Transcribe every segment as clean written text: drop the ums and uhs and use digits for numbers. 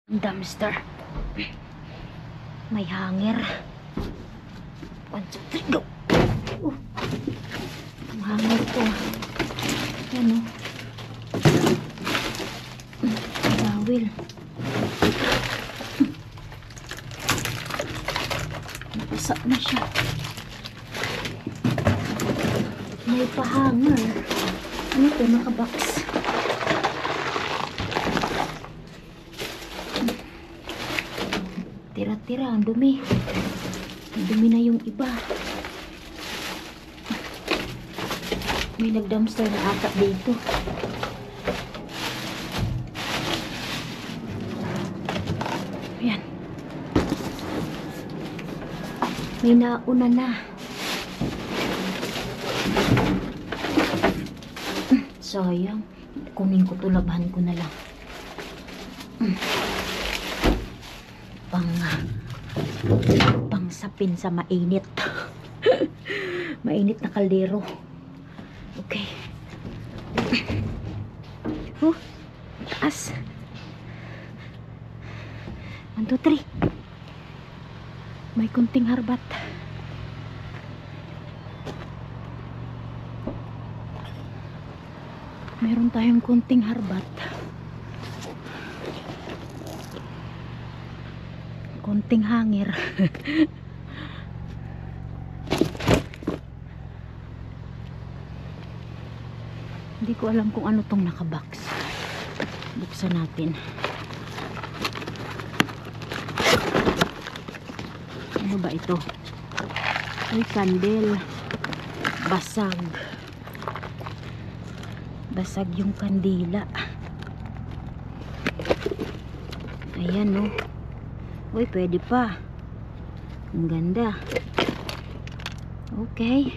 Dumpster. May hanger. 1, 2, 3, go! Ang hanger ko. Ano? Tawil. Nabasa na siya. May pa-hanger. Ano ito? Nakabox. Tira-tira, ang dumi. Ang dumi na yung iba. May nag-dumpster na ata dito. Ayan. May nauna na. Sayang. Kunin ko to, labahan ko na lang. Pang sapin sa mainit. Mainit na kaldero. Okay. Taas. 1, 2, 3. May kunting harbat. Meron tayong kunting harbat. Konting hanger. Hindi ko alam kung ano tong nakabox. Buksan natin. Ano ba ito? Ay, candle. Basag. Basag yung kandila. Ayan, no. Uy, pwede pa. Ang ganda. Okay.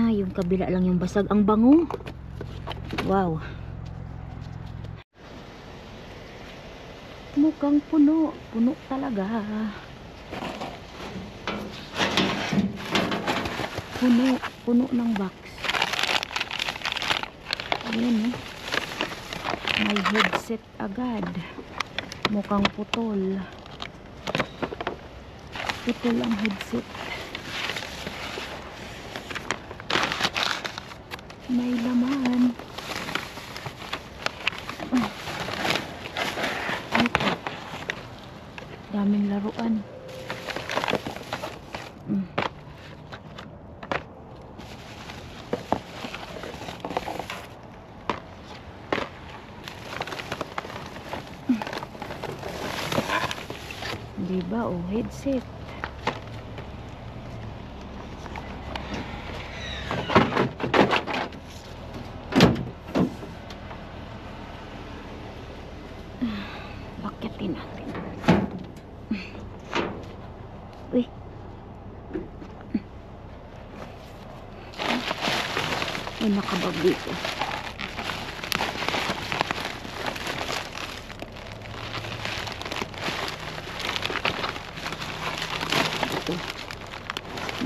Yung kabila lang yung basag. Ang bango. Wow. Mukhang puno. Puno talaga. Puno. Puno ng box. Ayan, eh. May headset agad. Mukhang putol. Putol ang headset. May laman. Ito. Daming laruan. Diba, oh, headset. Bakyatin natin. Uy. May nakabag dito.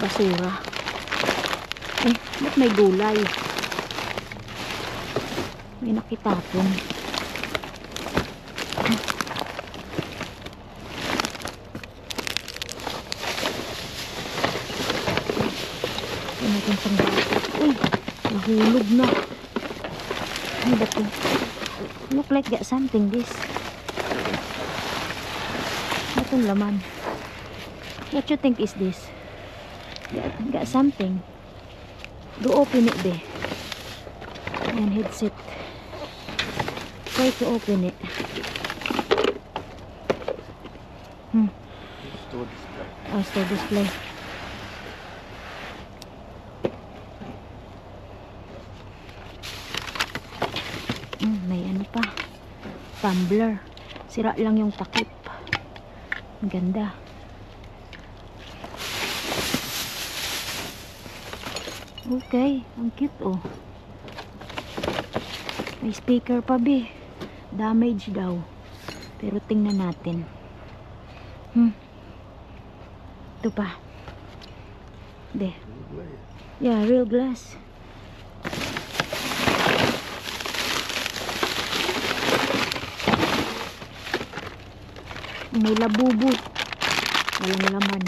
Basura. Ba't may gulay? May nakitapon. Natin pang uy, nahulog na. Ano ba ito? Look like got something this. Itong laman. What you think is this? Got something. Go open it be. And headset. Try to open it. Store display. Oh, store display. May ano pa. Tumbler. Sira lang yung takip. Ang ganda. Okay, ang cute, oh. May speaker pa, be. Damage daw. Pero tingnan natin. Ito pa. De. Yeah, real glass. May labubo. Walang laman.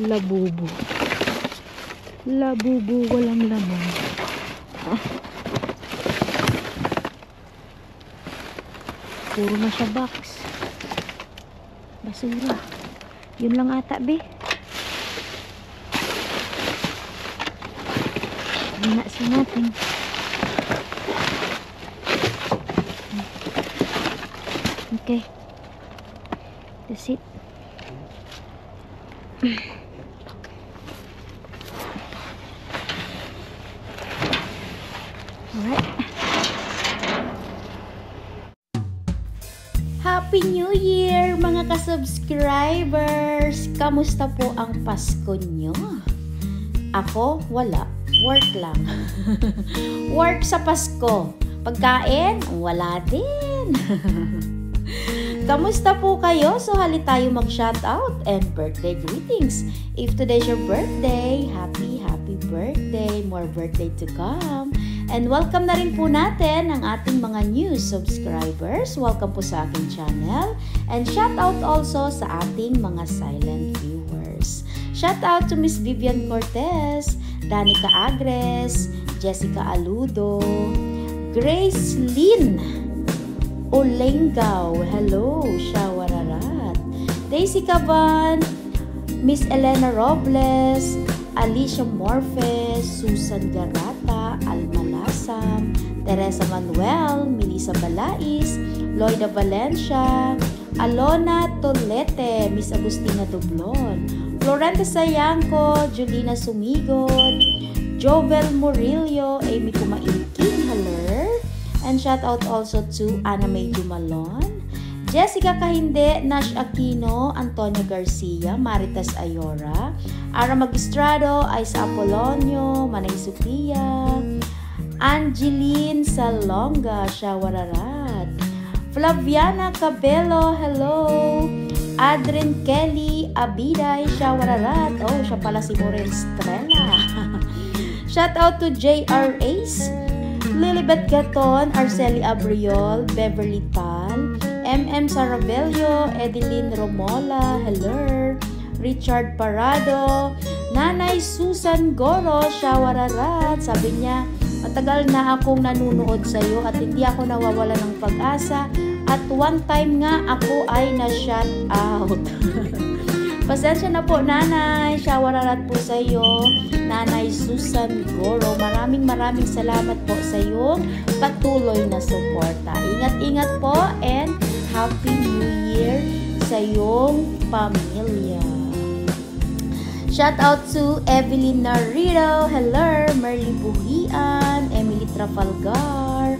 Labubo. Labubo, walang laman. Puro na siya box. Basura. Yun lang ata, be. Hinasin natin. Okay. That's it. Alright. Happy New Year mga ka-subscribers! Kamusta po ang Pasko nyo? Ako, wala. Work lang. Work sa Pasko. Pagkain, wala din. Kamusta po kayo? So hali tayo mag-shoutout and birthday greetings. If today's your birthday, happy birthday. More birthday to come. And welcome na rin po natin ang ating mga new subscribers. Welcome po sa aking channel. And shoutout also sa ating mga silent viewers. Shoutout to Miss Vivian Cortez, Danica Agres, Jessica Aludo, Grace Lynn Olengaw, hello, Shawararat, Daisy Caban, Miss Elena Robles, Alicia Morfes, Susan Garata, Alma Lasam, Teresa Manuel, Melissa Balais, Loida Valencia, Alona Tolete, Miss Agustina Dublon, Florente Sayangco, Julina Sumigod, Jovel Murillo, Amy Kumaiking, hello. And shout out also to Ana May Jumalon, Jessica Kahinde, Nash Aquino, Antonio Garcia, Maritas Ayora, Ara Magistrado, Isa Apolonio, Manay Sofia, Angeline Salonga, Shawararat, Flaviana Cabello, hello, Adrian Kelly Abiday, Shawararat, oh siya pala si Morel Estrella. Shout out to JR Ace, Lilibet Gaton, Arceli Abriol, Beverly Tal, MM Saravelio, Edeline Romola, hello, Richard Parado, Nanay Susan Goro, Shawararat, sabi niya, matagal na akong nanunood sa iyo at hindi ako nawawala ng pag-asa at one time nga ako ay na-shout out. Pasensya na po, Nanay. Shawararat po sa iyo, Nanay Susan Goro. Maraming salamat po sa iyong patuloy na suporta. Ingat-ingat po and Happy New Year sa iyong pamilya. Shout out to Evelyn Narito, hello, Merly Buhian, Emily Trafalgar,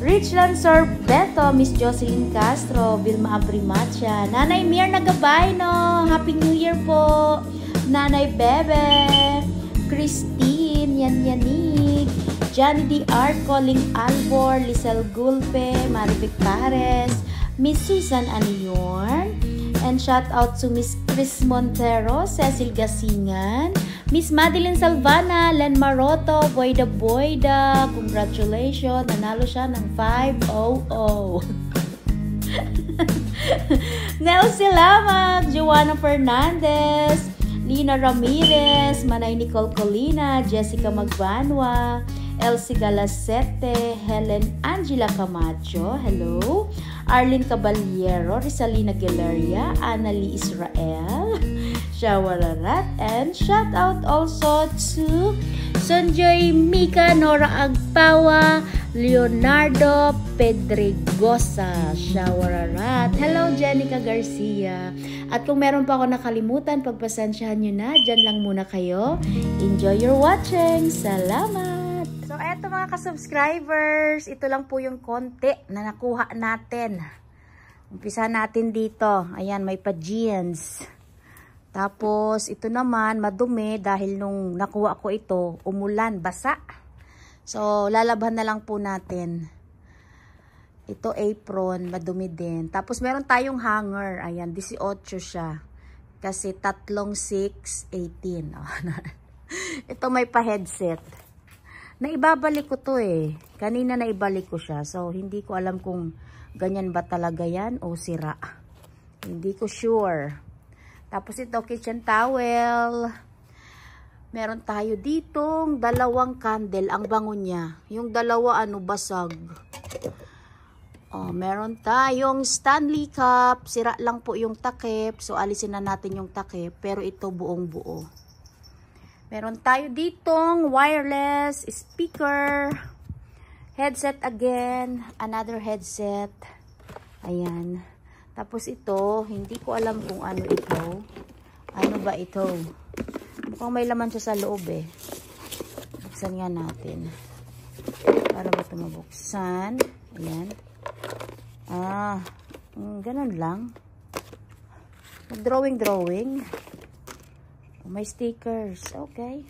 Richland Sorbeto, Miss Jocelyn Castro, Vilma Abrimacha, Nanay Mir Nagabay, no? Happy New Year po! Nanay Bebe, Christine Yanyanig, Johnny D. R. Calling Albor, Lisel Gulpe, Marivic Pares, Miss Susan Aniorn, and shout out to Miss Chris Montero, Cecil Gasingan, Miss Madeline Salvana, Len Maroto, Boyda, congratulations, nanalo siya ng 500. Nelsie Lamag, Joanna Fernandez, Lina Ramirez, Manay Nicole Colina, Jessica Magbanwa, Elsie Galasete, Helen Angela Camacho, hello, Arlene Caballero, Rizalina Galeria, Annalie Israel, Shawararat, and shout out also to Sonjoy Mika, Nora Agpawa, Leonardo Pedregosa, Shawararat. Hello, Jenica Garcia. At kung meron pa ako nakalimutan, pagpasensyahan nyo na, dyan lang muna kayo. Enjoy your watching. Salamat! So, eto mga ka-subscribers, ito lang po yung konti na nakuha natin. Umpisa natin dito. Ayan, may pa-jeans. Tapos, ito naman, madumi dahil nung nakuha ko ito, umulan, basa. So, lalabhan na lang po natin. Ito apron, madumi din. Tapos, meron tayong hanger. Ayan, 18 siya. Kasi, 3, 6, 18. Ito may pa-headset. Naibabalik ko to eh. Kanina naibalik ko siya. So, hindi ko alam kung ganyan ba talaga yan o sira. Hindi ko sure. Tapos ito, kitchen towel. Meron tayo ditong dalawang candle. Ang bango niya. Yung dalawa basag. Meron tayong Stanley cup. Sira lang po yung takip. So alisin na natin yung takip. Pero ito buong buo. Meron tayo ditong wireless speaker. Headset again. Another headset. Ayan. Tapos ito, hindi ko alam kung ano ito. Ano ba ito? Mukhang may laman siya sa loob eh. Buksan nga natin. Para ba ito mabuksan? Ayan. Ganun lang. Drawing. May stickers. Okay.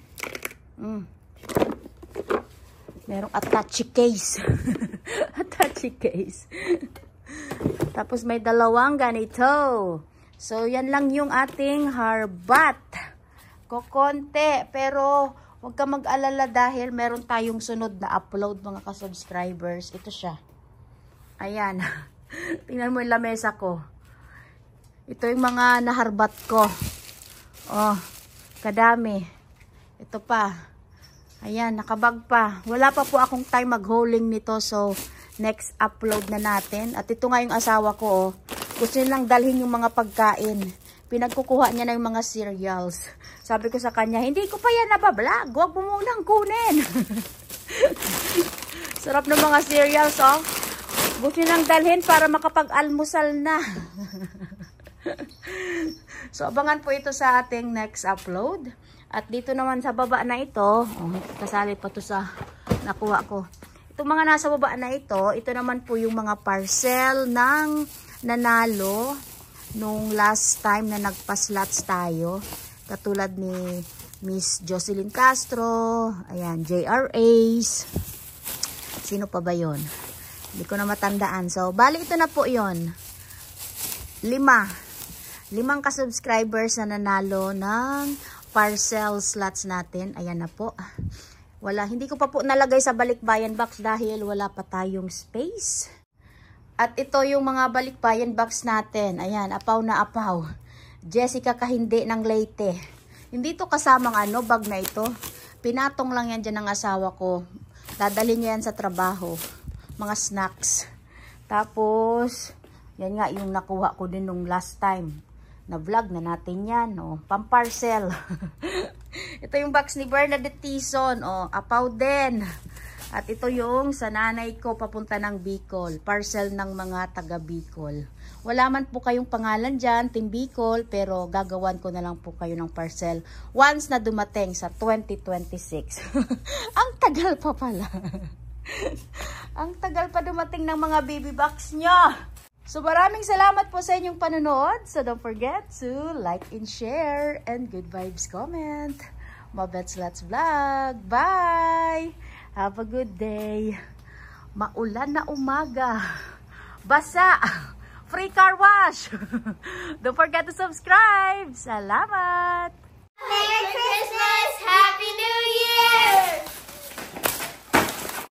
Merong attache case. Attache case. Tapos may dalawang ganito. So, yan lang yung ating harbat. Kokonte. Pero, huwag ka mag-alala dahil meron tayong sunod na upload mga ka-subscribers. Ito siya. Ayan. Tingnan mo yung lamesa ko. Ito yung mga naharbat ko. Kadami. Ito pa. Ayan, nakabag pa. Wala pa po akong time mag-hauling nito. So, next upload na natin. At ito nga yung asawa ko. Gusto nilang dalhin yung mga pagkain. Pinagkukuha niya na yung mga cereals. Sabi ko sa kanya, hindi ko pa yan nabablog. Huwag mo munang kunin. Sarap ng mga cereals, oh. Gusto nilang dalhin para makapag-almusal na. So, abangan po ito sa ating next upload. At dito naman sa baba na ito, kasali pa to sa nakuha ko. Itong mga nasa baba na ito naman po yung mga parcel ng nanalo nung last time na nagpa-slots tayo. Katulad ni Miss Jocelyn Castro, ayan, JR Ace. Sino pa ba yon? Hindi ko na matandaan. So, bali ito na po yon. 5 ka-subscribers na nanalo ng parcel slots natin. Ayan na po. Hindi ko pa po nalagay sa balikbayan box dahil wala pa tayong space. At ito yung mga balikbayan box natin. Ayan, apaw na apaw. Jessica Kahindi ng Leyte. Hindi to kasamang bag na ito. Pinatong lang yan dyan ng asawa ko. Dadalhin niya yan sa trabaho. Mga snacks. Tapos, yan nga yung nakuha ko din nung last time. Na-vlog na natin yan, pamparcel. Ito yung box ni Bernadette Tison, apaw din. At ito yung sa nanay ko papunta ng Bicol, parcel ng mga taga Bicol. Wala man po kayong pangalan dyan, Team Bicol, pero gagawan ko na lang po kayo ng parcel once na dumating sa 2026. Ang tagal pa pala. Ang tagal pa dumating ng mga baby box nyo. So, maraming salamat po sa inyong panonood. So, don't forget to like and share and good vibes comment. Mabets Let's Vlog. Bye! Have a good day. Maulan na umaga. Basa. Free car wash. Don't forget to subscribe. Salamat! Merry Christmas! Happy